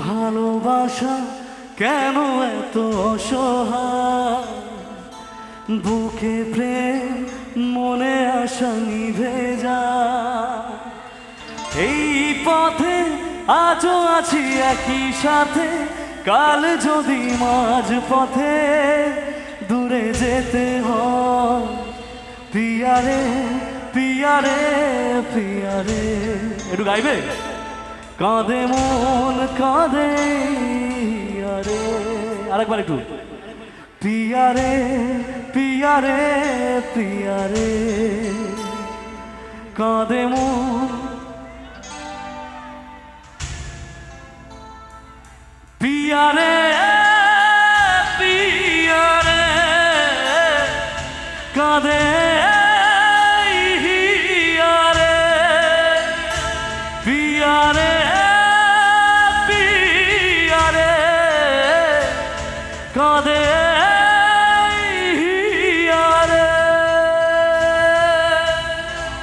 ভালোবাসা কেন এত অসহায়, বুকে প্রেম মনে আশা নিভে যায়। এই পথে আজও আছি একই সাথে, কাল যদি মাঝ পথে দূরে যেতে হয়। পিয়ারে পিয়ারে পিয়ারে, একটু গাইবে? কাঁদে মন কাঁদে আরে, আরেকবার একটু। পিয়ারে পিয়ারে পিয়ারে, কাঁদে মন। পিয়ারে পিয়ারে কাঁদে হিয়ারে, পিয়ারে পিয়ারে কাঁদে